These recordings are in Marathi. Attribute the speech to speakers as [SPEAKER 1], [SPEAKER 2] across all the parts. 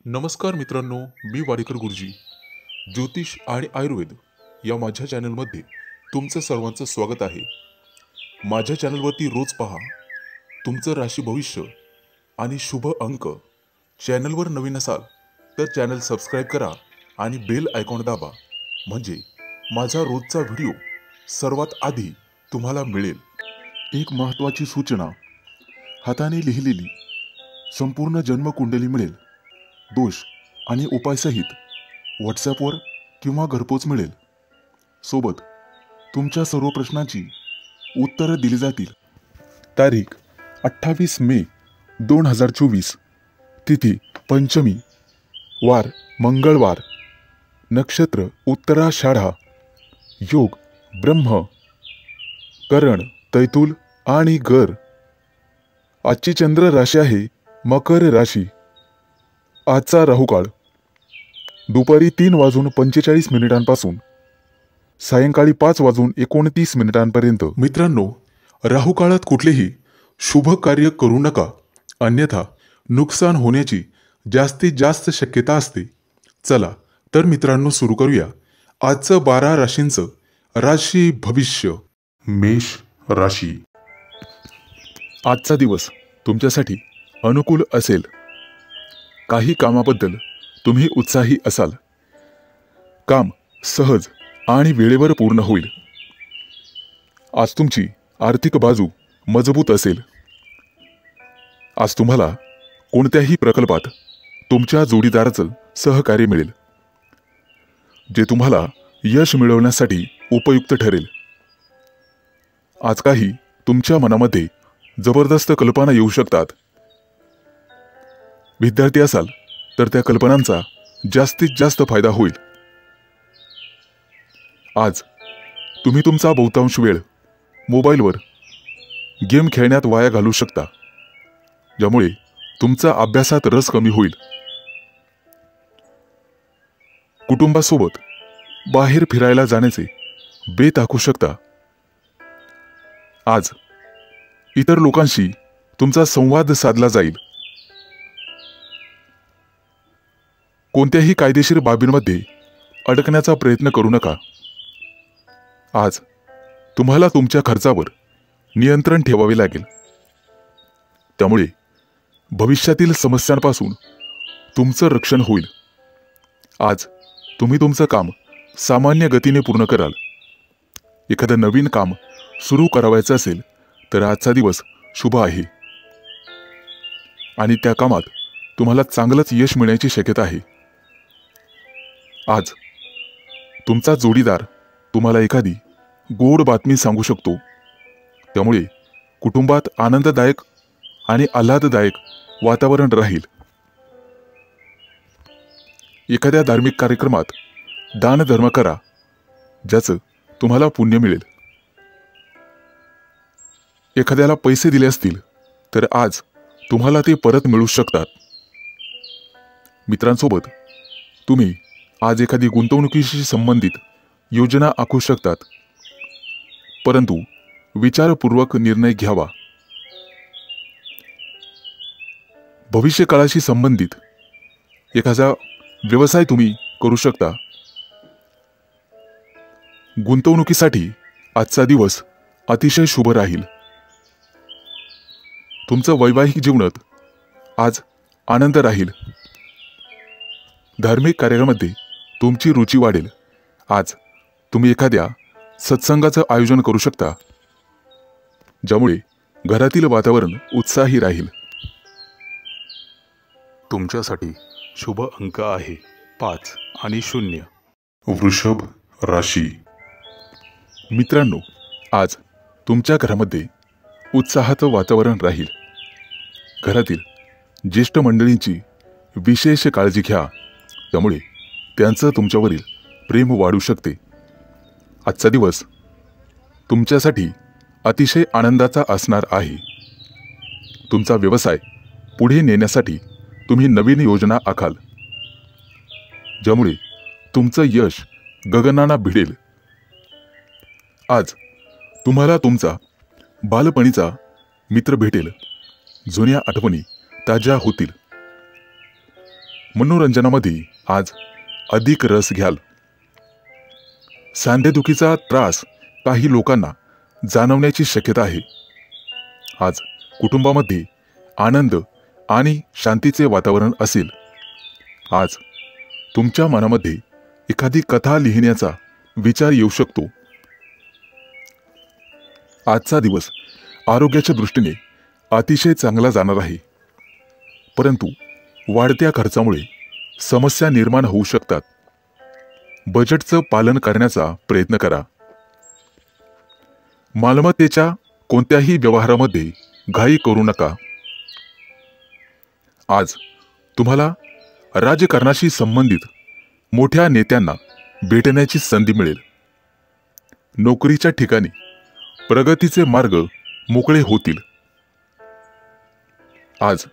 [SPEAKER 1] नमस्कार मित्रांनो, मी वाडेकर गुरुजी. ज्योतिष आणि आयुर्वेद या माझ्या चॅनलमध्ये तुमचं सर्वांचं स्वागत आहे. माझ्या चॅनलवरती रोज पहा तुमचं राशी भविष्य आणि शुभ अंक. चॅनलवर नवीन असाल तर चॅनल सबस्क्राईब करा आणि बेल आयकॉन दाबा, म्हणजे माझा रोजचा व्हिडिओ सर्वात आधी तुम्हाला मिळेल. एक महत्त्वाची सूचना: हाताने लिहिलेली संपूर्ण जन्मकुंडली मिळेल. दोष आणि उपायसहित व्हॉट्सॲपवर किंवा घरपोच मिळेल. सोबत तुमच्या सर्व प्रश्नांची उत्तरं दिली जातील. तारीख 28 मे 2024. तिथी पंचमी, वार मंगळवार, नक्षत्र उत्तराषाढा, योग ब्रह्म, करण तैतूल आणि गर. आजची चंद्र राशी आहे मकर राशी. आजचा राहुकाळ दुपारी 3:45 सायंकाळी 5:29 मित्रांनो, राहुकाळात कुठलेही शुभ कार्य करू नका, अन्यथा नुकसान होण्याची जास्तीत जास्त शक्यता असते. चला तर मित्रांनो, सुरू करूया आजचं 12 राशींचं राशी भविष्य. मेष राशी. आजचा दिवस तुमच्यासाठी अनुकूल असेल. काही कामाबद्दल तुम्ही उत्साही असाल. काम सहज आणि वेळेवर पूर्ण होईल. आज तुमची आर्थिक बाजू मजबूत असेल. आज तुम्हाला कोणत्याही प्रकल्पात तुमच्या जोडीदाराचं सहकार्य मिळेल, जे तुम्हाला यश मिळवण्यासाठी उपयुक्त ठरेल. आज काही तुमच्या मनामध्ये जबरदस्त कल्पना येऊ शकतात. विद्यार्थी असाल तर त्या कल्पनांचा जास्तीत जास्त फायदा होईल. आज तुम्ही तुमचा बहुतांश वेळ मोबाईलवर गेम खेळण्यात वाया घालू शकता, ज्यामुळे तुमचा अभ्यासात रस कमी होईल. कुटुंबासोबत बाहेर फिरायला जाण्याचे बेत आखू शकता. आज इतर लोकांशी तुमचा संवाद साधला जाईल. कोणत्याही कायदेशीर बाबींमध्ये अडकण्याचा प्रयत्न करू नका. आज तुम्हाला तुमच्या खर्चावर नियंत्रण ठेवावे लागेल, त्यामुळे भविष्यातील समस्यांपासून तुमचं रक्षण होईल. आज तुम्ही तुमचं काम सामान्य गतीने पूर्ण कराल. एखादं नवीन काम सुरू करावायचं असेल तर आजचा दिवस शुभ आहे आणि त्या कामात तुम्हाला चांगलंच यश मिळण्याची शक्यता आहे. आज तुमचा जोडीदार तुम्हाला एखादी गोड बातमी सांगू शकतो, त्यामुळे कुटुंबात आनंददायक आणि आल्हाददायक वातावरण राहील. एखाद्या धार्मिक कार्यक्रमात दानधर्म करा, ज्याचं तुम्हाला पुण्य मिळेल. एखाद्याला पैसे दिले असतील तर आज तुम्हाला ते परत मिळू शकतात. मित्रांसोबत तुम्ही आज एखादी गुंतवणुकीशी संबंधित योजना आखू शकतात, परंतु विचारपूर्वक निर्णय घ्यावा. भविष्यकाळाशी संबंधित एखादा व्यवसाय तुम्ही करू शकता. गुंतवणुकीसाठी आजचा दिवस अतिशय शुभ राहील. तुमचं वैवाहिक जीवनात आज आनंद राहील. धार्मिक कार्यामध्ये तुमची रुची वाढेल. आज तुम्ही एखाद्या सत्संगाचं आयोजन करू शकता, ज्यामुळे घरातील वातावरण उत्साही राहील. तुमच्यासाठी शुभ अंक आहे 5 आणि 0. वृषभ राशी. मित्रांनो, आज तुमच्या घरामध्ये उत्साहाचं वातावरण राहील. घरातील ज्येष्ठ मंडळींची विशेष काळजी घ्या, त्यामुळे त्यांचं तुमच्यावरील प्रेम वाढू शकते. आजचा दिवस तुमच्यासाठी अतिशय आनंदाचा असणार आहे. तुमचा व्यवसाय पुढे नेण्यासाठी तुम्ही नवीन योजना आखाल, ज्यामुळे तुमचं यश गगनाला भिडेल. आज तुम्हाला तुमचा बालपणीचा मित्र भेटेल. जुन्या आठवणी ताज्या होतील. मनोरंजनामध्ये आज अधिक रस घ्याल. सांधेदुखीचा त्रास काही लोकांना जाणवण्याची शक्यता आहे. आज कुटुंबामध्ये आनंद आणि शांतीचे वातावरण असेल. आज तुमच्या मनामध्ये एखादी कथा लिहिण्याचा विचार येऊ शकतो. आजचा दिवस आरोग्याच्या दृष्टीने अतिशय चांगला जाणार आहे, परंतु वाढत्या खर्चामुळे समस्या निर्माण होऊ शकतात. बजेटचं पालन करण्याचा प्रयत्न करा. मालमत्तेच्या कोणत्याही व्यवहारामध्ये घाई करू नका. आज तुम्हाला राजकारणाशी संबंधित मोठ्या नेत्यांना भेटण्याची संधी मिळेल. नोकरीच्या ठिकाणी प्रगतीचे मार्ग मोकळे होतील. आज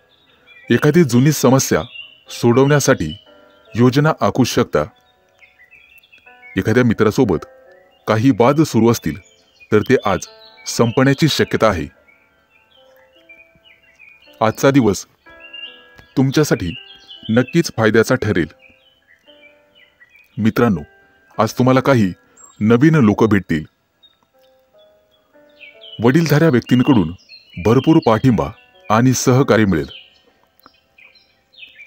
[SPEAKER 1] एखादी जुनी समस्या सोडवण्यासाठी योजना आखू शकता. एखाद्या मित्रासोबत काही वाद सुरू असतील तर ते आज संपण्याची शक्यता आहे. आजचा दिवस तुमच्यासाठी नक्कीच फायद्याचा ठरेल. मित्रांनो, आज तुम्हाला काही नवीन लोक भेटतील. वडीलधाऱ्या व्यक्तींकडून भरपूर पाठिंबा आणि सहकार्य मिळेल.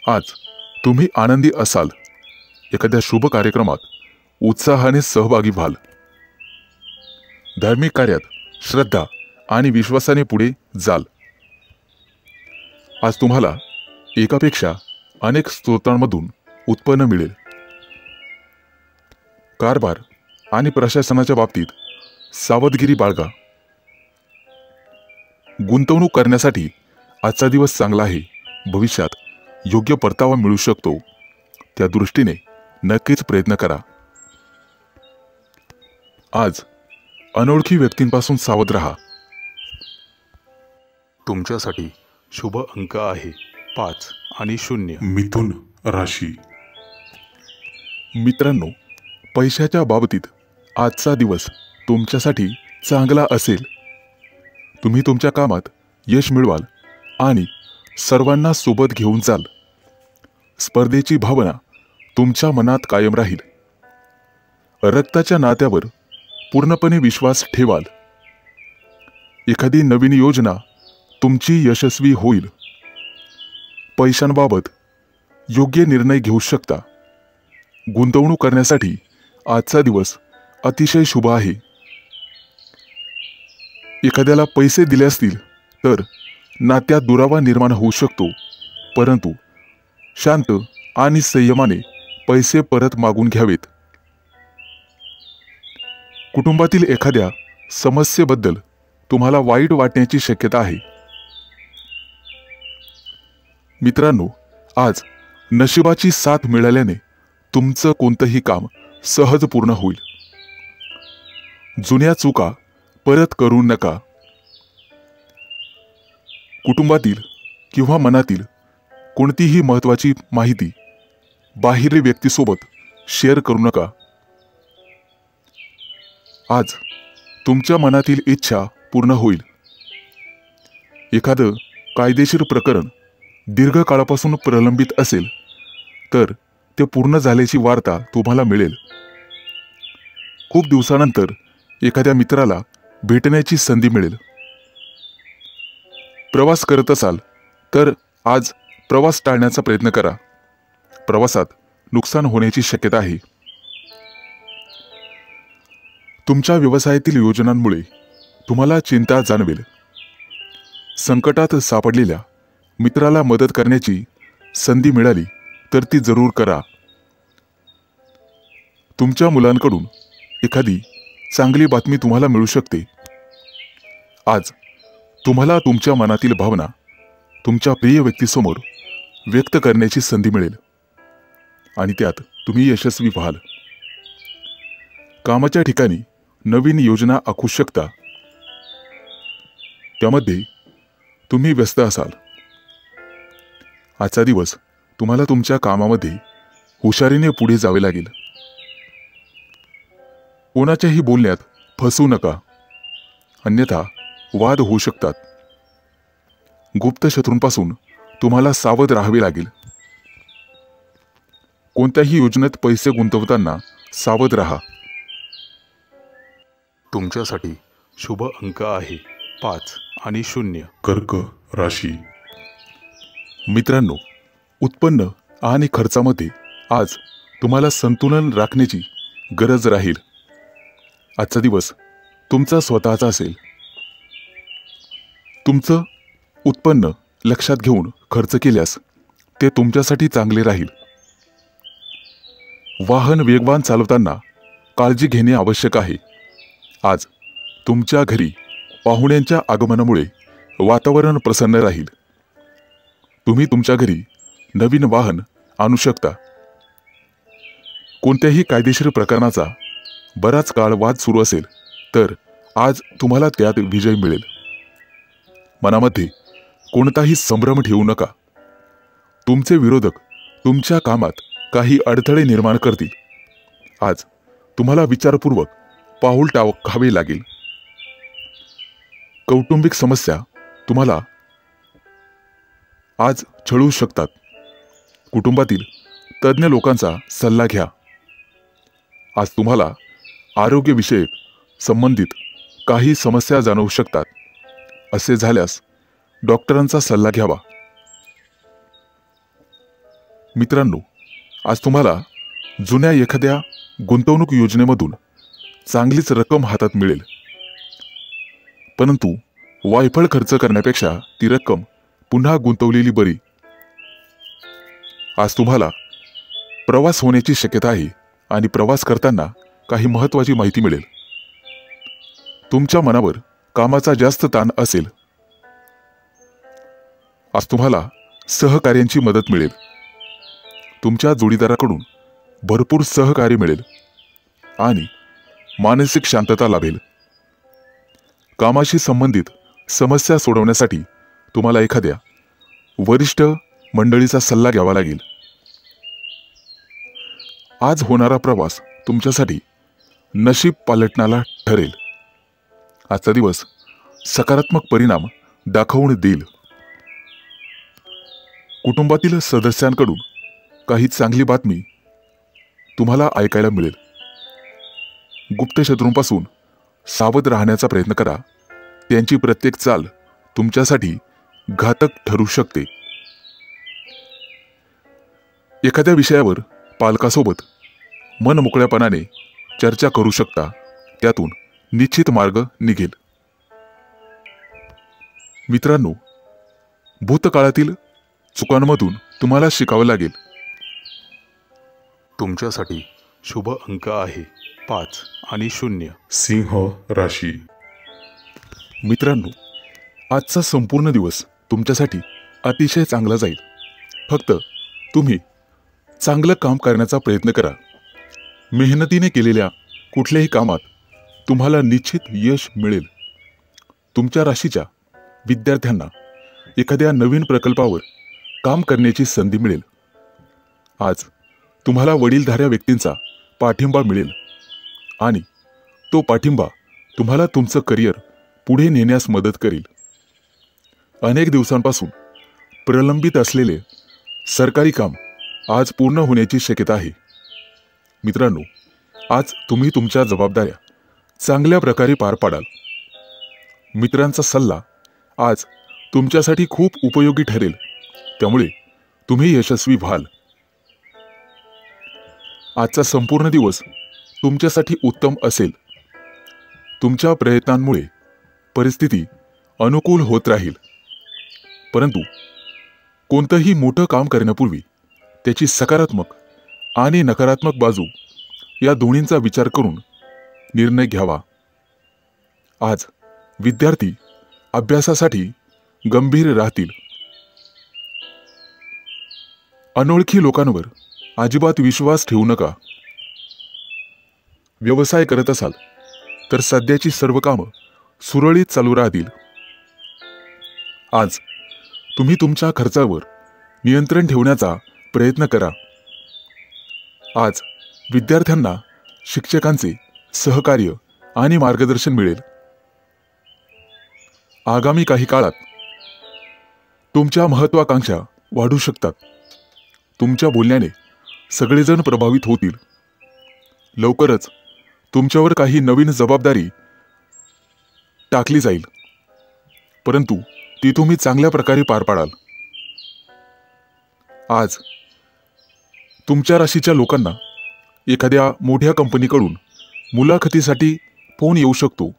[SPEAKER 1] आज तुम्ही आनंदी असाल. एखाद्या शुभ कार्यक्रमात उत्साहाने सहभागी व्हाल. धार्मिक कार्यात श्रद्धा आणि विश्वासाने पुढे जाल. आज तुम्हाला एकापेक्षा अनेक स्रोतांमधून उत्पन्न मिळेल. कारभार आणि प्रशासनाच्या बाबतीत सावधगिरी बाळगा. गुंतवणूक करण्यासाठी आजचा दिवस चांगला आहे. भविष्यात योग्य परतावा मिळू शकतो. त्या दृष्टीने नक्कीच प्रयत्न करा. आज अनोळखी व्यक्तींपासून सावध राहा.
[SPEAKER 2] तुमच्यासाठी शुभ अंक आहे 5 आणि 0.
[SPEAKER 1] मिथुन राशी. मित्रांनो, पैशाच्या बाबतीत आजचा दिवस तुमच्यासाठी चांगला असेल. तुम्ही तुमच्या कामात यश मिळवाल आणि सर्वांना सोबत घेऊन जाल. स्पर्धेची भावना तुमच्या मनात कायम राहील. रक्ताच्या नात्यावर पूर्णपणे विश्वास ठेवाल. एखादी नवीन योजना तुमची यशस्वी होईल. पैशांबाबत योग्य निर्णय घेऊ शकता. गुंतवणूक करण्यासाठी आजचा दिवस अतिशय शुभ आहे. एखाद्याला पैसे दिले असतील तर नात्यात दुरावा निर्माण होऊ शकतो, परंतु शांत आणि संयमाने पैसे परत मागून घ्यावेत. कुटुंबातील एखाद्या समस्येबद्दल तुम्हाला वाईट वाटण्याची शक्यता आहे. मित्रांनो, आज नशिबाची साथ मिळाल्याने तुमचं कोणतंही काम सहज पूर्ण होईल. जुन्या चुका परत करू नका. कुटुंबातील किंवा मनातील कोणतीही महत्त्वाची माहिती बाहेरील व्यक्तीसोबत शेअर करू नका. आज तुमच्या मनातील इच्छा पूर्ण होईल. एखादं कायदेशीर प्रकरण दीर्घकाळापासून प्रलंबित असेल तर ते पूर्ण झाल्याची वार्ता तुम्हाला मिळेल. खूप दिवसानंतर एखाद्या मित्राला भेटण्याची संधी मिळेल. प्रवास करत असाल तर आज प्रवास टाळण्याचा प्रयत्न करा. प्रवासात नुकसान होण्याची शक्यता आहे. तुमच्या व्यवसायातील योजनांमुळे तुम्हाला चिंता जाणवेल. संकटात सापडलेल्या मित्राला मदत करण्याची संधी मिळाली तर ती जरूर करा. तुमच्या मुलांकडून एखादी चांगली बातमी तुम्हाला मिळू शकते. आज तुम्हाला तुमच्या मनातील भावना तुमच्या प्रिय व्यक्तीसमोर व्यक्त करण्याची संधी मिळेल आणि त्यात तुम्ही यशस्वी व्हाल. कामाच्या ठिकाणी नवीन योजना आखू शकता. त्यामध्ये तुम्ही व्यस्त असाल. आजचा दिवस तुम्हाला तुमच्या कामामध्ये हुशारीने पुढे जावे लागेल. कोणाच्याही बोलण्यात फसू नका, अन्यथा वाद होऊ शकतात. गुप्त शत्रूंपासून तुम्हाला सावध राहावे लागेल. कोणत्याही योजनेत पैसे गुंतवताना सावध राहा.
[SPEAKER 2] तुमच्यासाठी शुभ अंक आहे 5 आणि 0.
[SPEAKER 1] कर्क राशी. मित्रांनो, उत्पन्न आणि खर्चामध्ये आज तुम्हाला संतुलन राखण्याची गरज राहील. आजचा दिवस तुमचा स्वतःचा असेल. तुमचं उत्पन्न लक्षात घेऊन खर्च केल्यास ते तुमच्यासाठी चांगले राहील. वाहन वेगवान चालवताना काळजी घेणे आवश्यक आहे. आज तुमच्या घरी पाहुण्यांच्या आगमनामुळे वातावरण प्रसन्न राहील. तुम्ही तुमच्या घरी नवीन वाहन आणू शकता. कोणत्याही कायदेशीर प्रकरणाचा बराच काळ वाद सुरू असेल तर आज तुम्हाला त्यात विजय मिळेल. मनामध्ये कोणताही संभ्रम ठेवू नका. तुमचे विरोधक तुमच्या कामात काही अडथळे निर्माण करतील. आज तुम्हाला विचारपूर्वक पाऊल टाकावे लागेल. कौटुंबिक समस्या तुम्हाला आज छळू शकतात. कुटुंबातील तज्ज्ञ लोकांचा सल्ला घ्या. आज तुम्हाला आरोग्यविषयक संबंधित काही समस्या जाणवू शकतात. असे झाल्यास डॉक्टरांचा सल्ला घ्यावा. मित्रांनो, आज तुम्हाला जुन्या एखाद्या गुंतवणूक योजनेमधून चांगलीच रक्कम हातात मिळेल. परंतु वायफळ खर्च करण्यापेक्षा ती रक्कम पुन्हा गुंतवलेली बरी. आज तुम्हाला प्रवास होण्याची शक्यता आहे आणि प्रवास करताना काही महत्त्वाची माहिती मिळेल. तुमच्या मनावर कामाचा जास्त ताण असेल. आज तुम्हाला सहकार्यांची मदत मिळेल. तुमच्या जोडीदाराकडून भरपूर सहकार्य मिळेल आणि मानसिक शांतता लाभेल. कामाशी संबंधित समस्या सोडवण्यासाठी तुम्हाला एखाद्या वरिष्ठ मंडळीचा सल्ला घ्यावा लागेल. आज होणारा प्रवास तुमच्यासाठी नशीब पालटणारा ठरेल. आजचा दिवस सकारात्मक परिणाम दाखवून देईल. कुटुंबातील सदस्यांकडून काही चांगली बातमी तुम्हाला ऐकायला मिळेल. गुप्त शत्रूंपासून सावध राहण्याचा प्रयत्न करा. त्यांची प्रत्येक चाल तुमच्यासाठी घातक ठरू शकते. एखाद्या विषयावर पालकासोबत मनमोकळ्यापणाने चर्चा करू शकता. त्यातून निश्चित मार्ग निघेल. मित्रांनो, भूतकाळातील चुकांमधून तुम्हाला शिकावं लागेल.
[SPEAKER 2] तुमच्यासाठी शुभ अंक आहे 5 आणि 0.
[SPEAKER 1] सिंह राशी. मित्रांनो, आजचा संपूर्ण दिवस तुमच्यासाठी अतिशय चांगला जाईल. फक्त तुम्ही चांगलं काम करण्याचा प्रयत्न करा. मेहनतीने केलेल्या कुठल्याही कामात तुम्हाला निश्चित यश मिळेल. तुमच्या राशीच्या विद्यार्थ्यांना एखाद्या नवीन प्रकल्पावर काम करण्याची संधी मिळेल. आज तुम्हाला वडीलधाऱ्या व्यक्तींचा पाठिंबा मिळेल आणि तो पाठिंबा तुम्हाला तुमचं करिअर पुढे नेण्यास मदत करेल. अनेक दिवसांपासून प्रलंबित असलेले सरकारी काम आज पूर्ण होण्याची शक्यता आहे. मित्रांनो, आज तुम्ही तुमच्या जबाबदाऱ्या चांगल्या प्रकारे पार पाडाल. मित्रांचा सल्ला आज तुमच्यासाठी खूप उपयोगी ठरेल. त्यामुळे तुम्ही यशस्वी व्हाल. आजचा संपूर्ण दिवस तुमच्यासाठी उत्तम असेल. तुमच्या प्रयत्नांमुळे परिस्थिती अनुकूल होत राहील. परंतु कोणतंही मोठं काम करण्यापूर्वी त्याची सकारात्मक आणि नकारात्मक बाजू या दोन्हींचा विचार करून निर्णय घ्यावा. आज विद्यार्थी अभ्यासासाठी गंभीर राहतील. अनोळखी लोकांवर अजिबात विश्वास ठेवू नका. व्यवसाय करत असाल तर सध्याची सर्व कामं सुरळीत चालू राहतील. आज तुम्ही तुमच्या खर्चावर नियंत्रण ठेवण्याचा प्रयत्न करा. आज विद्यार्थ्यांना शिक्षकांचे सहकार्य आणि मार्गदर्शन मिळेल. आगामी काही काळात तुमच्या महत्त्वाकांक्षा वाढू शकतात. तुमच्या बोलण्याने सगळेजण प्रभावित होतील. लवकरच तुमच्यावर काही नवीन जबाबदारी टाकली जाईल, परंतु ती तुम्ही चांगल्या प्रकारे पार पाडाल. आज तुमच्या राशीच्या लोकांना एखाद्या मोठ्या कंपनीकडून मुलाखतीसाठी फोन येऊ शकतो.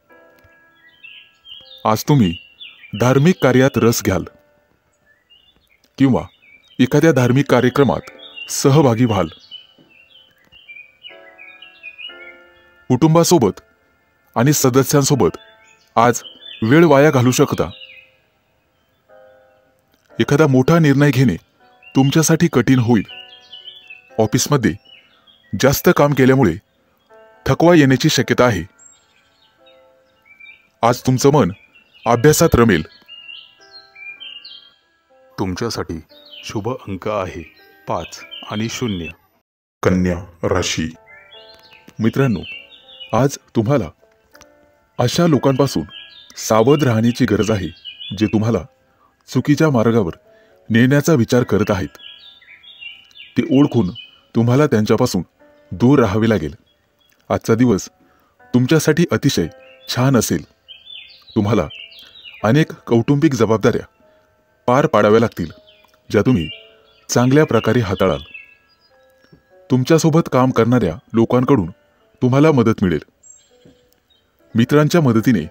[SPEAKER 1] आज तुम्ही धार्मिक कार्यात रस घ्याल किंवा एखाद्या धार्मिक कार्यक्रमात सहभागी व्हाल. कुटुंबासोबत आणि सदस्यांसोबत आज वेळ वाया घालू शकता. एखादा मोठा निर्णय घेणे तुमच्यासाठी कठीण होईल. ऑफिसमध्ये जास्त काम केल्यामुळे थकवा येण्याची शक्यता आहे. आज तुमचं मन अभ्यासात रमेल.
[SPEAKER 2] तुमच्यासाठी शुभ अंक आहे 5 आणि 0.
[SPEAKER 1] कन्या राशी. मित्रांनो, आज तुम्हाला अशा लोकांपासून सावध राहण्याची गरज आहे जे तुम्हाला चुकीच्या मार्गावर नेण्याचा विचार करत आहेत. ते ओळखून तुम्हाला त्यांच्यापासून दूर राहावे लागेल. आजचा दिवस तुमच्यासाठी अतिशय छान असेल. तुम्हाला अनेक कौटुंबिक जबाबदाऱ्या पार पाडाव्या लागतील, ज्या तुम्ही चांगल्या प्रकारे हाताळाल. तुमच्यासोबत काम करणाऱ्या लोकांकडून तुम्हाला मदत मिळेल. मित्रांच्या मदतीने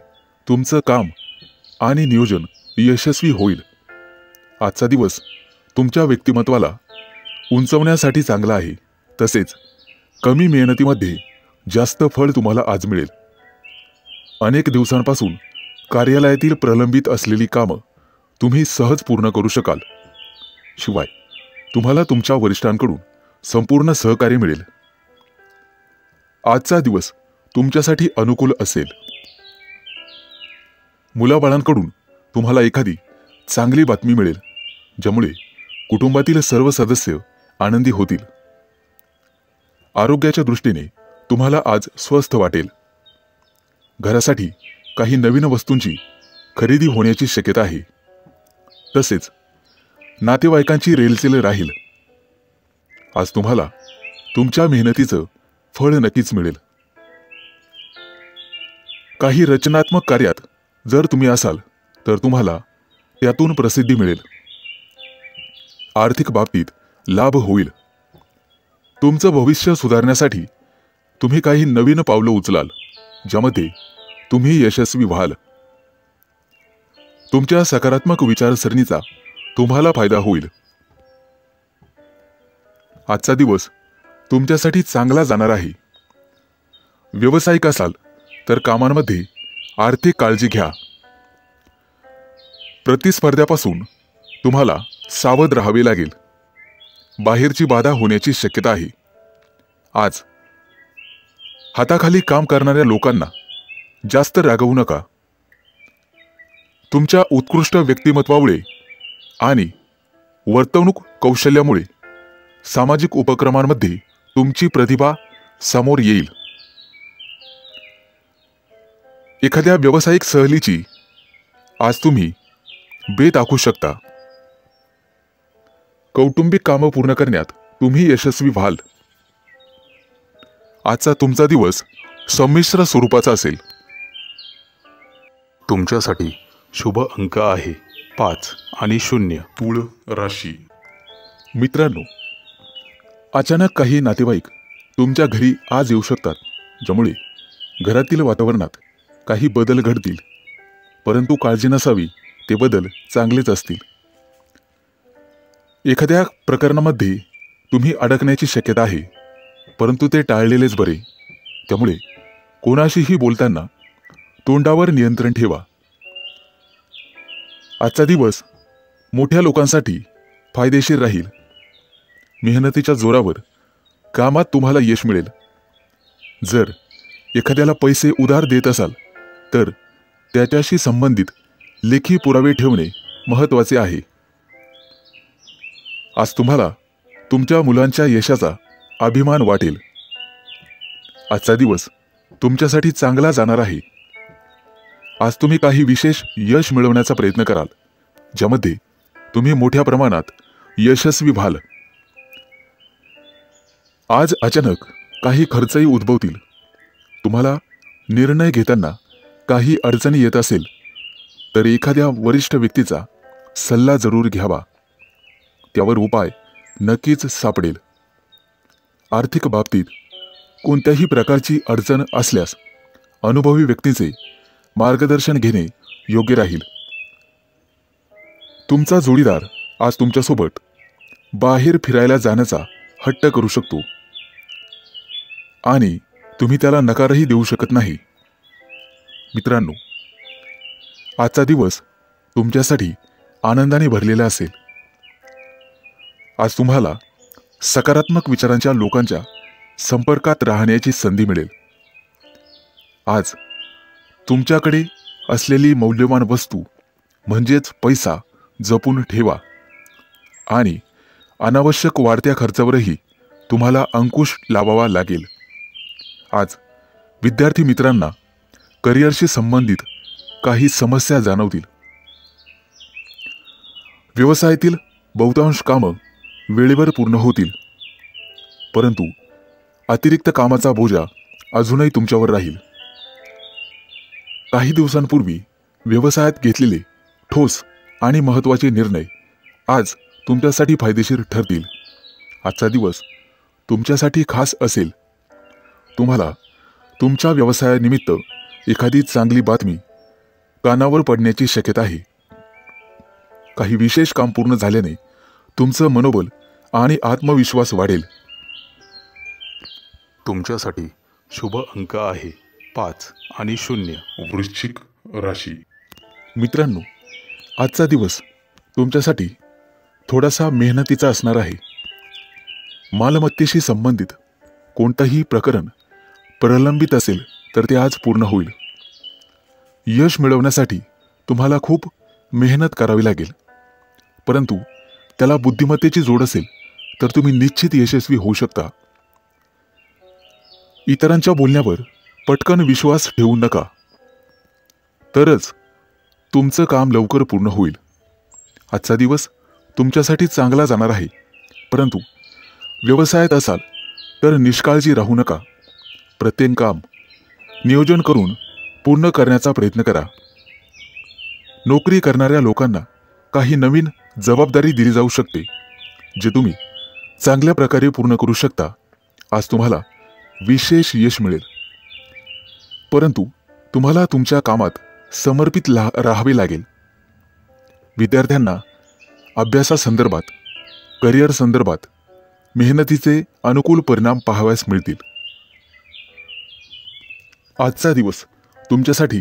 [SPEAKER 1] तुमचं काम आणि नियोजन यशस्वी होईल. आजचा दिवस तुमच्या व्यक्तिमत्वाला उंचवण्यासाठी चांगला आहे. तसेच कमी मेहनतीमध्ये जास्त फळ तुम्हाला आज मिळेल. अनेक दिवसांपासून कार्यालयातील प्रलंबित असलेली कामं तुम्ही सहज पूर्ण करू शकाल. शिवाय तुम्हाला तुमच्या वरिष्ठांकडून संपूर्ण सहकार्य मिळेल. आजचा दिवस तुमच्यासाठी अनुकूल असेल. मुलाबाळांकडून तुम्हाला एखादी चांगली बातमी मिळेल, ज्यामुळे कुटुंबातील सर्व सदस्य आनंदी होतील. आरोग्याच्या दृष्टीने तुम्हाला आज स्वस्थ वाटेल. घरासाठी काही नवीन वस्तूंची खरेदी होण्याची शक्यता आहे. तसेच नातेवाईकांची रेलचेल राहील. आज तुम्हाला तुमच्या मेहनतीचं फळ नक्कीच मिळेल. काही रचनात्मक कार्यात जर तुम्ही असाल तर तुम्हाला त्यातून प्रसिद्धी मिळेल. आर्थिक बाबतीत लाभ होईल. तुमचं भविष्य सुधारण्यासाठी तुम्ही काही नवीन पावलं उचलाल, ज्यामध्ये तुम्ही यशस्वी व्हाल. तुमच्या सकारात्मक विचारसरणीचा तुम्हाला फायदा होईल. आजचा दिवस तुमच्यासाठी चांगला जाणार आहे. व्यावसायिक असाल तर कामांमध्ये आर्थिक काळजी घ्या. प्रतिस्पर्ध्यापासून तुम्हाला सावध राहावे लागेल. बाहेरची बाधा होण्याची शक्यता आहे. आज हाताखाली काम करणाऱ्या लोकांना जास्त रागवू नका. तुमच्या उत्कृष्ट व्यक्तिमत्वामुळे आणि वर्तवणूक कौशल्यामुळे सामाजिक उपक्रमांमध्ये तुमची प्रतिभा समोर येईल. एखाद्या व्यावसायिक सहलीची आज तुम्ही बेत आखू शकता. कौटुंबिक कामं पूर्ण करण्यात तुम्ही यशस्वी व्हाल. आजचा तुमचा दिवस संमिश्र स्वरूपाचा असेल.
[SPEAKER 2] तुमच्यासाठी शुभ अंक आहे 5 आणि 0.
[SPEAKER 1] तुळ राशी. मित्रांनो, अचानक काही नातेवाईक तुमच्या घरी आज येऊ शकतात, ज्यामुळे घरातील वातावरणात काही बदल घडतील. परंतु काळजी नसावी, ते बदल चांगलेच असतील. एखाद्या प्रकरणामध्ये तुम्ही अडकण्याची शक्यता आहे, परंतु ते टाळलेलेच बरे. त्यामुळे कोणाशीही बोलताना तोंडावर नियंत्रण ठेवा. आजचा दिवस मोठ्या लोकांसाठी फायदेशीर राहील. मेहनतीच्या जोरावर कामात तुम्हाला यश मिळेल. जर एखाद्याला पैसे उधार देत असाल तर त्याच्याशी संबंधित लेखी पुरावे ठेवणे महत्त्वाचे आहे. आज तुम्हाला तुमच्या मुलांच्या यशाचा अभिमान वाटेल. आजचा दिवस तुमच्यासाठी चांगला जाणार आहे. आज तुम्ही काही विशेष यश मिळवण्याचा प्रयत्न कराल, ज्यामध्ये तुम्ही मोठ्या प्रमाणात यशस्वी व्हाल. आज अचानक काही खर्चही उद्भवतील. तुम्हाला निर्णय घेताना काही अडचणी येत असेल तर एखाद्या वरिष्ठ व्यक्तीचा सल्ला जरूर घ्यावा. त्यावर उपाय नक्कीच सापडेल. आर्थिक बाबतीत कोणत्याही प्रकारची अडचण असल्यास अनुभवी व्यक्तीचे मार्गदर्शन घेणे योग्य राहील. तुमचा जोडीदार आज तुमच्यासोबत बाहेर फिरायला जाण्याचा हट्ट करू शकतो आणि तुम्ही त्याला नकारही देऊ शकत नाही. मित्रांनो, आजचा दिवस तुमच्यासाठी आनंदाने भरलेला असेल. आज तुम्हाला सकारात्मक विचारांच्या लोकांच्या संपर्कात राहण्याची संधी मिळेल. आज तुमच्याकडे असलेली मौल्यवान वस्तू म्हणजेच पैसा जपून ठेवा आणि अनावश्यक वाढत्या खर्चावरही तुम्हाला अंकुश लावावा लागेल. आज विद्यार्थी मित्रांना करिअरशी संबंधित काही समस्या जाणवतील. व्यवसायातील बहुतांश कामं वेळेवर पूर्ण होतील, परंतु अतिरिक्त कामाचा बोजा अजूनही तुमच्यावर राहील. काही दिवसांपूर्वी व्यवसायात घेतलेले ठोस आणि महत्त्वाचे निर्णय आज तुमच्यासाठी फायदेशीर ठरतील. आजचा दिवस तुमच्यासाठी खास असेल. तुम्हाला तुमच्या व्यवसायानिमित्त एखादी चांगली बातमी कानावर पडण्याची शक्यता आहे. काही विशेष काम पूर्ण झाल्याने तुमचं मनोबल आणि आत्मविश्वास वाढेल.
[SPEAKER 2] तुमच्यासाठी शुभ अंक आहे 5 आणि 0.
[SPEAKER 1] वृश्चिक राशी. मित्रांनो, आजचा दिवस तुमच्यासाठी थोडासा मेहनतीचा असणार आहे. मालमत्तेशी संबंधित कोणतंही प्रकरण प्रलंबित असेल तर ते आज पूर्ण होईल. यश मिळवण्यासाठी तुम्हाला खूप मेहनत करावी लागेल, परंतु त्याला बुद्धिमत्तेची जोड असेल तर तुम्ही निश्चित यशस्वी होऊ शकता. इतरांच्या बोलण्यावर पटकन विश्वास ठेवू नका, तरच तुमचं काम लवकर पूर्ण होईल. आजचा दिवस तुमच्यासाठी चांगला जाणार आहे, परंतु व्यवसायात असाल तर निष्काळजी राहू नका. प्रत्येक काम नियोजन करून पूर्ण करण्याचा प्रयत्न करा. नोकरी करणाऱ्या लोकांना काही नवीन जबाबदारी दिली जाऊ शकते, जे तुम्ही चांगल्या प्रकारे पूर्ण करू शकता. आज तुम्हाला विशेष यश मिळेल, परंतु तुम्हाला तुमच्या कामात समर्पित राहावे लागेल. विद्यार्थ्यांना अभ्यासासंदर्भात, करिअर संदर्भात मेहनतीचे अनुकूल परिणाम पाहावयास मिळतील. आजचा दिवस तुमच्यासाठी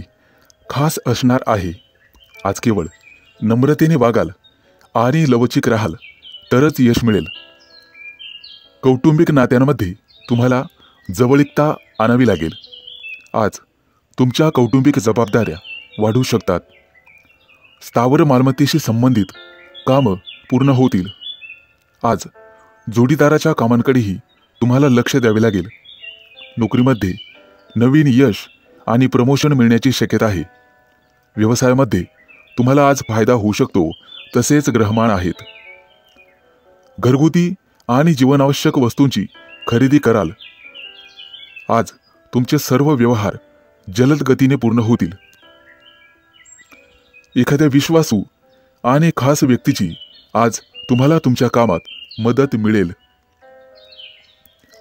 [SPEAKER 1] खास असणार आहे. आज केवळ नम्रतेने वागाल आणि लवचिक राहाल तरच यश मिळेल. कौटुंबिक नात्यांमध्ये तुम्हाला जवळीकता आणावी लागेल. आज तुमच्या कौटुंबिक जबाबदाऱ्या वाढू शकतात. स्थावर मालमत्तेशी संबंधित कामं पूर्ण होतील. आज जोडीदाराच्या कामांकडेही तुम्हाला लक्ष द्यावे लागेल. नोकरीमध्ये नवीन यश आणि प्रमोशन मिळण्याची शक्यता आहे. व्यवसायामध्ये तुम्हाला आज फायदा होऊ शकतो. तसेच ग्रहमान आहेत. घरगुती आणि जीवनावश्यक वस्तूंची खरेदी कराल. आज तुमचे सर्व व्यवहार जलद गतीने पूर्ण होतील. एखाद्या विश्वासू आणि खास व्यक्तीची आज तुम्हाला तुमच्या कामात मदत मिळेल.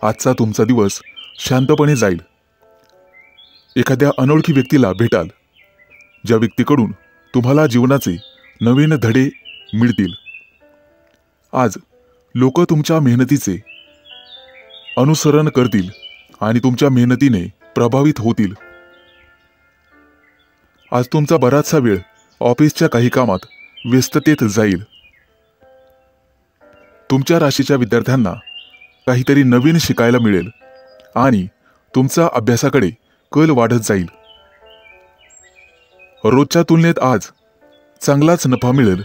[SPEAKER 1] आजचा तुमचा दिवस शांतपणे जाईल. एखाद्या अनोळखी व्यक्तीला भेटाल, ज्या व्यक्तीकडून तुम्हाला जीवनाचे नवीन धडे मिळतील. आज लोक तुमच्या मेहनतीचे अनुसरण करतील आणि तुमच्या मेहनतीने प्रभावित होतील. आज तुमचा बराचसा वेळ ऑफिसच्या काही कामात व्यस्ततेत जाईल. तुमच्या राशीच्या विद्यार्थ्यांना काहीतरी नवीन शिकायला मिळेल आणि तुमचा अभ्यासाकडे कल वाढत जाईल. रोजच्या तुलनेत आज चांगलाच नफा मिळेल.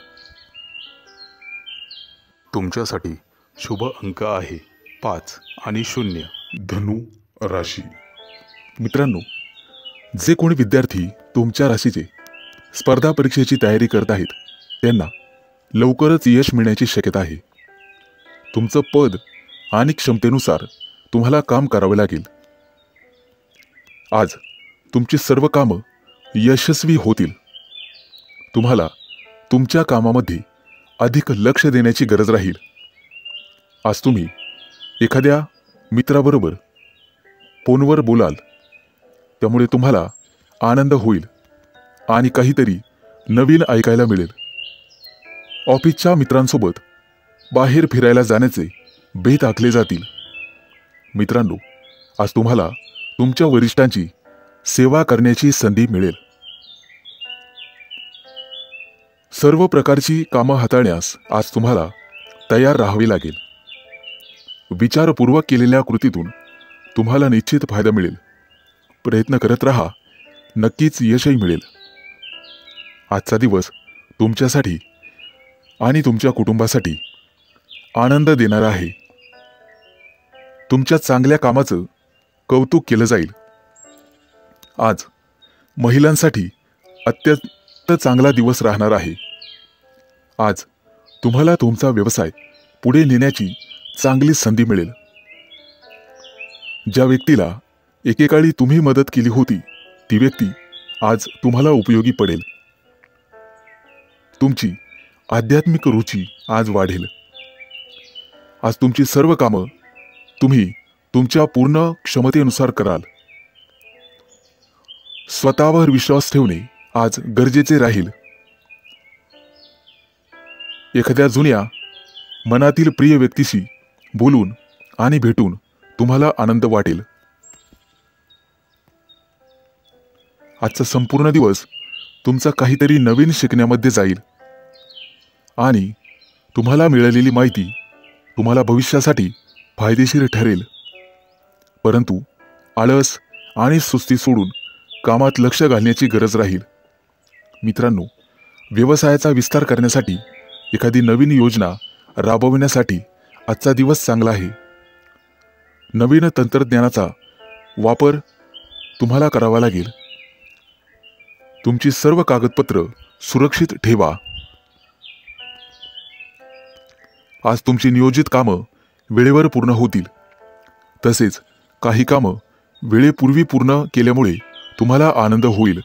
[SPEAKER 2] तुमच्यासाठी शुभ अंक आहे 5 आणि 0.
[SPEAKER 1] धनु राशी. मित्रांनो, जे कोणी विद्यार्थी तुमच्या राशीचे स्पर्धा परीक्षेची तयारी करत आहेत त्यांना लवकरच यश मिळण्याची शक्यता आहे. तुमचं पद आणि क्षमतेनुसार तुम्हाला काम करावे लागेल. आज तुमची सर्व कामं यशस्वी होतील. तुम्हाला तुमच्या कामामध्ये अधिक लक्ष देण्याची गरज राहील. आज तुम्ही एखाद्या मित्राबरोबर फोनवर बोलाल, त्यामुळे तुम्हाला आनंद होईल आणि काहीतरी नवीन ऐकायला मिळेल. ऑफिसच्या मित्रांसोबत बाहेर फिरायला जाण्याचे बेत आखले जातील. मित्रांनो, आज तुम्हाला तुमच्या वरिष्ठांची सेवा करण्याची संधी मिळेल. सर्व प्रकारची कामं हाताळण्यास आज तुम्हाला तयार राहावे लागेल. विचारपूर्वक केलेल्या कृतीतून तुम्हाला निश्चित फायदा मिळेल. प्रयत्न करत राहा, नक्कीच यशही मिळेल. आजचा दिवस तुमच्यासाठी आणि तुमच्या कुटुंबासाठी आनंद देणारा आहे. तुमच्या चांगल्या कामाचं कौतुक केलं जाईल. आज महिलांसाठी अत्यंत चांगला दिवस राहणार आहे. आज तुम्हाला तुमचा व्यवसाय पुढे नेण्याची चांगली संधी मिळेल. ज्या व्यक्तीला एकेकाळी तुम्ही मदत केली होती, ती व्यक्ती आज तुम्हाला उपयोगी पडेल. तुमची आध्यात्मिक रुची आज वाढेल. आज तुमची सर्व कामं तुम्ही तुमच्या पूर्ण क्षमतेनुसार कराल. स्वतःवर विश्वास ठेवणे आज गरजेचे राहील. एखाद्या जुन्या मनातील प्रिय व्यक्तीशी बोलून आणि भेटून तुम्हाला आनंद वाटेल. आजचा संपूर्ण दिवस तुमचा काहीतरी नवीन शिकण्यामध्ये जाईल आणि तुम्हाला मिळालेली माहिती तुम्हाला भविष्यासाठी फायदेशीर ठरेल. परंतु आळस आणि सुस्ती सोडून कामात लक्ष घालण्याची गरज राहील. मित्रांनो, व्यवसायाचा विस्तार करण्यासाठी एखादी नवीन योजना राबविण्यासाठी आजचा दिवस चांगला आहे. नवीन तंत्रज्ञानाचा वापर तुम्हाला करावा लागेल. तुमची सर्व कागदपत्र सुरक्षित ठेवा. आज तुमची नियोजित कामं वेळेवर पूर्ण होतील. तसेच काही कामं वेळेपूर्वी पूर्ण केल्यामुळे तुम्हाला आनंद होईल.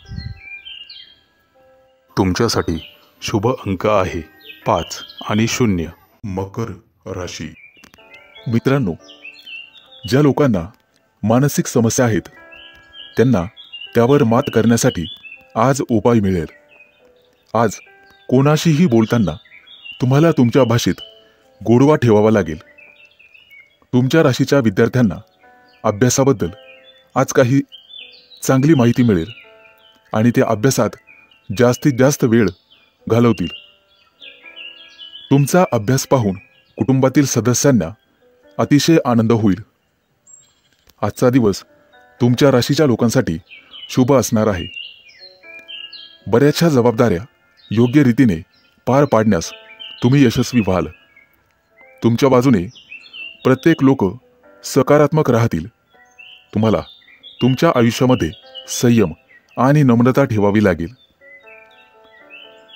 [SPEAKER 2] तुमच्यासाठी शुभ अंक आहे 5 आणि 0.
[SPEAKER 1] मकर राशी. मित्रांनो, ज्या लोकांना मानसिक समस्या आहेत त्यांना त्यावर मात करण्यासाठी आज उपाय मिळेल. आज कोणाशीही बोलताना तुम्हाला तुमच्या भाषेत गोडवा ठेवावा लागेल. तुमच्या राशीच्या विद्यार्थ्यांना अभ्यासाबद्दल आज काही चांगली माहिती मिळेल आणि ते अभ्यासात जास्तीत जास्त वेळ घालवतील. तुमचा अभ्यास पाहून कुटुंबातील सदस्यांना अतिशय आनंद होईल. आजचा दिवस तुमच्या राशीच्या लोकांसाठी शुभ असणार आहे. बऱ्याचशा जबाबदाऱ्या योग्य रीतीने पार पाडण्यास तुम्ही यशस्वी व्हाल. तुमच्या बाजूने प्रत्येक लोक सकारात्मक राहतील. तुम्हाला तुमच्या आयुष्यामध्ये संयम आणि नम्रता ठेवावी लागेल.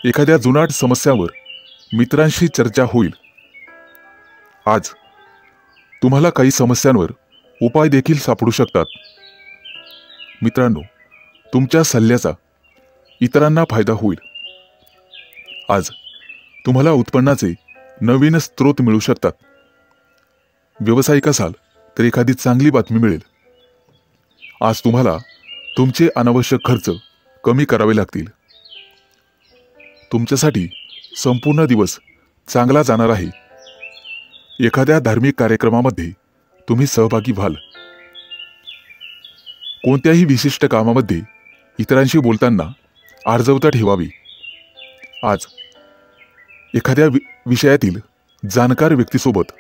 [SPEAKER 1] एखाद्या जुनाट समस्यावर मित्रांशी चर्चा होईल. आज तुम्हाला काही समस्यांवर उपाय देखील सापडू शकतात. मित्रांनो, तुमच्या सल्ल्याचा इतरांना फायदा होईल. आज तुम्हाला उत्पन्नाचे नवीन स्रोत मिळू शकतात. व्यावसायिक असाल तर एखादी चांगली बातमी मिळेल. आज तुम्हाला तुमचे अनावश्यक खर्च कमी करावे लागतील. तुमच्यासाठी संपूर्ण दिवस चांगला जाणार आहे. एखाद्या धार्मिक कार्यक्रमामध्ये तुम्ही सहभागी व्हाल. कोणत्याही विशिष्ट कामामध्ये इतरांशी बोलताना आर्जवता ठेवावी. आज एखाद्या विषयातील जाणकार व्यक्तीसोबत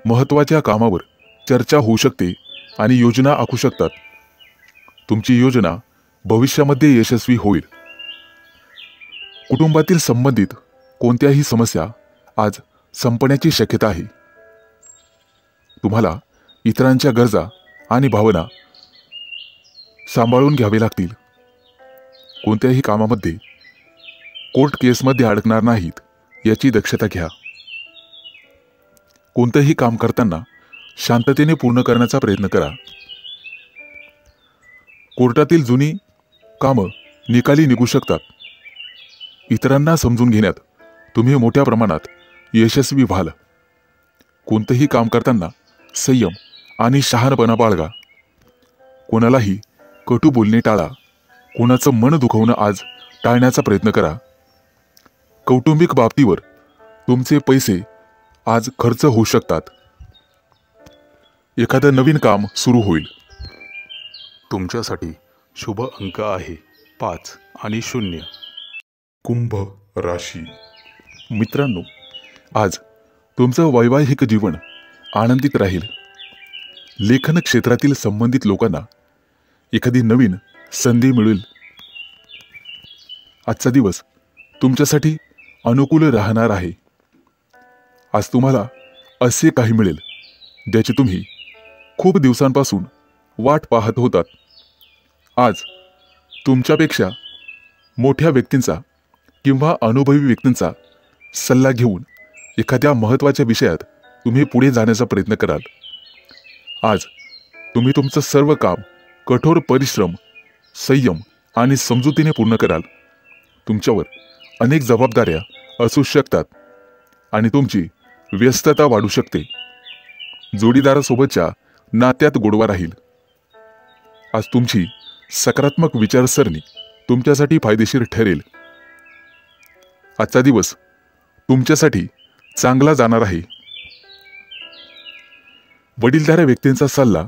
[SPEAKER 1] महत्त्वाच्या कामावर चर्चा होऊ शकते आणि योजना आखू शकतात. तुमची योजना भविष्यामध्ये यशस्वी होईल. कुटुंबातील संबंधित कोणत्याही समस्या आज संपण्याची शक्यता आहे. तुम्हाला इतरांच्या गरजा आणि भावना सांभाळून घ्यावे लागतील. कोणत्याही कामामध्ये कोर्ट केसमध्ये अडकणार नाहीत याची दक्षता घ्या. कोणतेही काम करताना शांततेने पूर्ण करण्याचा प्रयत्न करा. कोर्टातील जुनी कामं निकाली निघू शकतात. इतरांना समजून घेण्यात तुम्ही मोठ्या प्रमाणात यशस्वी व्हाल. कोणतेही काम करताना संयम आणि शहाणपणा बाळगा. कोणालाही कटू बोलणे टाळा. कोणाचं मन दुखवणं आज टाळण्याचा प्रयत्न करा. कौटुंबिक बाबतीवर तुमचे पैसे आज खर्च होऊ शकतात. एखादं नवीन काम सुरू होईल.
[SPEAKER 2] तुमच्यासाठी शुभ अंक आहे 5 आणि 0.
[SPEAKER 1] कुंभ राशी. मित्रांनो, आज तुमचं वैवाहिक जीवन आनंदित राहील. लेखन क्षेत्रातील संबंधित लोकांना एखादी नवीन संधी मिळेल. आजचा दिवस तुमच्यासाठी अनुकूल राहणार आहे. आज तुम्हाला असे काही मिळेल ज्याची तुम्ही खूप दिवसांपासून वाट पाहत होतात. आज तुमच्यापेक्षा मोठ्या व्यक्तींचा किंवा अनुभवी व्यक्तींचा सल्ला घेऊन एखाद्या महत्त्वाच्या विषयात तुम्ही पुढे जाण्याचा प्रयत्न कराल. आज तुम्ही तुमचं सर्व काम कठोर परिश्रम, संयम आणि समजुतीने पूर्ण कराल. तुमच्यावर अनेक जबाबदाऱ्या असू शकतात आणि तुमची व्यस्तता वाढू शकते. जोडीदारासोबतच्या नात्यात गोडवा राहील. आज तुमची सकारात्मक विचारसरणी तुमच्यासाठी फायदेशीर ठरेल. आजचा दिवस तुमच्यासाठी चांगला जाणार आहे. वडीलधाऱ्या व्यक्तींचा सल्ला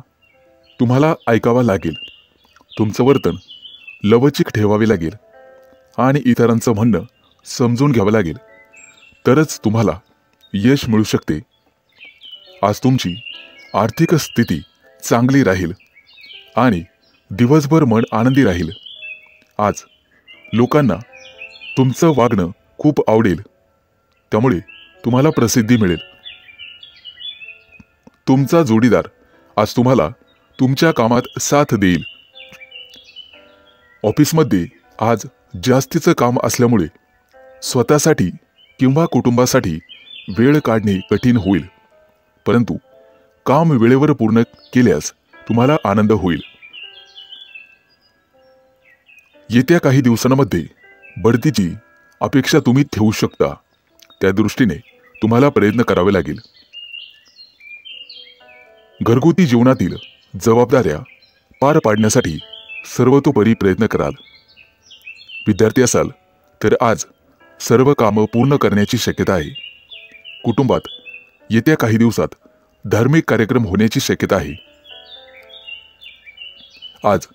[SPEAKER 1] तुम्हाला ऐकावा लागेल. तुमचं वर्तन लवचिक ठेवावे लागेल आणि इतरांचं म्हणणं समजून घ्यावं लागेल, तरच तुम्हाला यश मिळू शकते. आज तुमची आर्थिक स्थिती चांगली राहील आणि दिवसभर मन आनंदी राहील. आज लोकांना तुमचं वागणं खूप आवडेल, त्यामुळे तुम्हाला प्रसिद्धी मिळेल. तुमचा जोडीदार आज तुम्हाला तुमच्या कामात साथ देईल. ऑफिसमध्ये आज जास्तीचं काम असल्यामुळे स्वतःसाठी किंवा कुटुंबासाठी वेळ काढणे कठीण होईल, परंतु काम वेळेवर पूर्ण केल्यास तुम्हाला आनंद होईल. येत्या काही दिवसांमध्ये बढतीची अपेक्षा तुम्ही ठेवू शकता. त्या दृष्टीने तुम्हाला प्रयत्न करावे लागेल. घरगुती जीवनातील जबाबदाऱ्या पार पाडण्यासाठी सर्वतोपरी प्रयत्न कराल. विद्यार्थी असाल तर आज सर्व कामं पूर्ण करण्याची शक्यता आहे. कुटुंबात येत्या काही दिवसात धार्मिक कार्यक्रम होण्याची शक्यता आहे. आज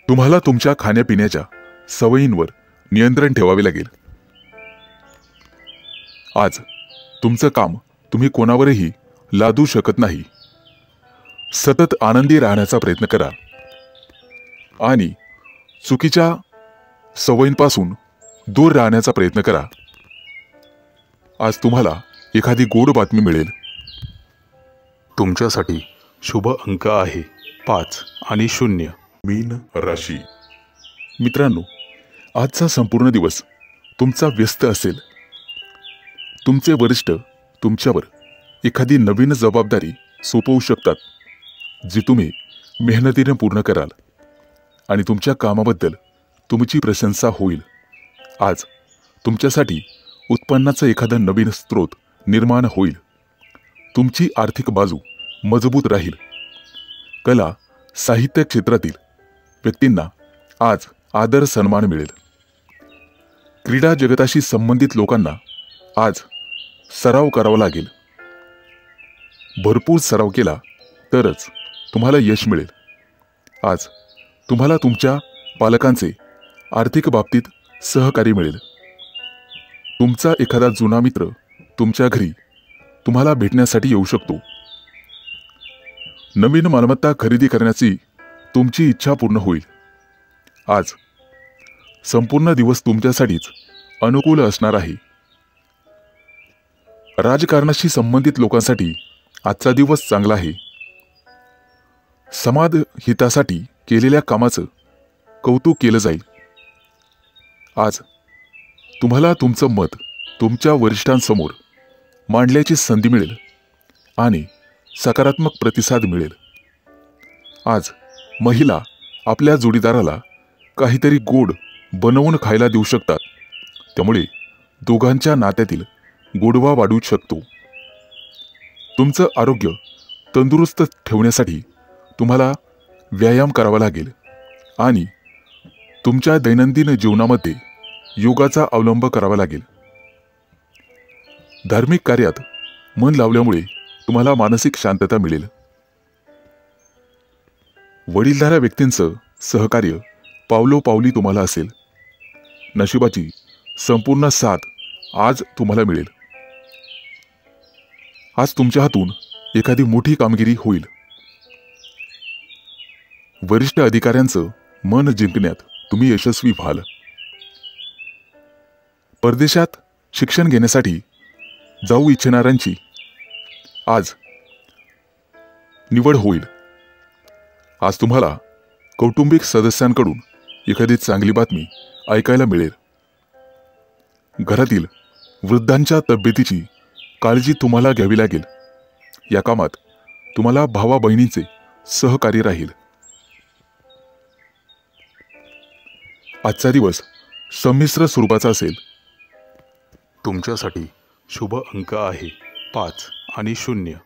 [SPEAKER 1] तुम्हाला तुमच्या खाण्यापिण्याच्या सवयींवर नियंत्रण ठेवावे लागेल. आज तुमचं काम तुम्ही कोणावरही लादू शकत नाही. सतत आनंदी राहण्याचा प्रयत्न करा आणि चुकीच्या सवयींपासून दूर राहण्याचा प्रयत्न करा. आज तुम्हाला एखादी गोड बातमी मिळेल.
[SPEAKER 2] तुमच्यासाठी शुभ अंक आहे 5 आणि 0.
[SPEAKER 1] मीन राशी. मित्रांनो, आजचा संपूर्ण दिवस तुमचा व्यस्त असेल. तुमचे वरिष्ठ तुमच्यावर एखादी नवीन जबाबदारी सोपवू शकतात, जी तुम्ही मेहनतीने पूर्ण कराल आणि तुमच्या कामाबद्दल तुमची प्रशंसा होईल. आज तुमच्यासाठी उत्पन्नाचा एखादा नवीन स्रोत निर्माण होईल. तुमची आर्थिक बाजू मजबूत राहील. कला साहित्य क्षेत्रातील व्यक्तींना आज आदर सन्मान मिळेल. क्रीडा जगताशी संबंधित लोकांना आज सराव करावा लागेल. भरपूर सराव केला तरच तुम्हाला यश मिळेल. आज तुम्हाला तुमच्या पालकांचे आर्थिक बाबतीत सहकार्य मिळेल. तुमचा एखादा जुना मित्र तुमच्या घरी तुम्हाला भेटण्यासाठी येऊ शकतो. नवीन मालमत्ता खरेदी करण्याची तुमची इच्छा पूर्ण होईल. आज संपूर्ण दिवस तुमच्यासाठीच अनुकूल असणार आहे. राजकारणाशी संबंधित लोकांसाठी आजचा दिवस चांगला आहे. समाज हितासाठी केलेल्या कामाचं कौतुक केलं जाईल. आज तुम्हाला तुमचं मत तुमच्या वरिष्ठांसमोर मांडण्याची संधी मिळेल आणि सकारात्मक प्रतिसाद मिळेल. आज महिला आपल्या जोडीदाराला काहीतरी गोड बनवून खायला देऊ शकतात, त्यामुळे दोघांच्या नात्यातील गोडवा वाढू शकतो. तुमचं आरोग्य तंदुरुस्त ठेवण्यासाठी तुम्हाला व्यायाम करावा लागेल आणि तुमच्या दैनंदिन जीवनामध्ये योगाचा अवलंब करावा लागेल. धार्मिक कार्यात मन लावल्यामुळे तुम्हाला मानसिक शांतता मिळेल. वडीलधाऱ्या व्यक्तींचं सहकार्य पावलोपावली तुम्हाला असेल. नशिबाची संपूर्ण साथ आज तुम्हाला मिळेल. आज तुमच्या हातून एखादी मोठी कामगिरी होईल. वरिष्ठ अधिकाऱ्यांचं मन जिंकण्यात तुम्ही यशस्वी व्हाल. परदेशात शिक्षण घेण्यासाठी जाऊ इच्छिणाऱ्यांची आज निवड होईल. आज तुम्हाला कौटुंबिक सदस्यांकडून एखादी चांगली बातमी ऐकायला मिळेल. घरातील वृद्धांच्या तब्येतीची काळजी तुम्हाला घ्यावी लागेल. या कामात तुम्हाला भावा बहिणीचे सहकार्य राहील. आजचा दिवस संमिश्र स्वरूपाचा असेल.
[SPEAKER 2] तुमच्यासाठी शुभ अंक आहे 5 आणि 0.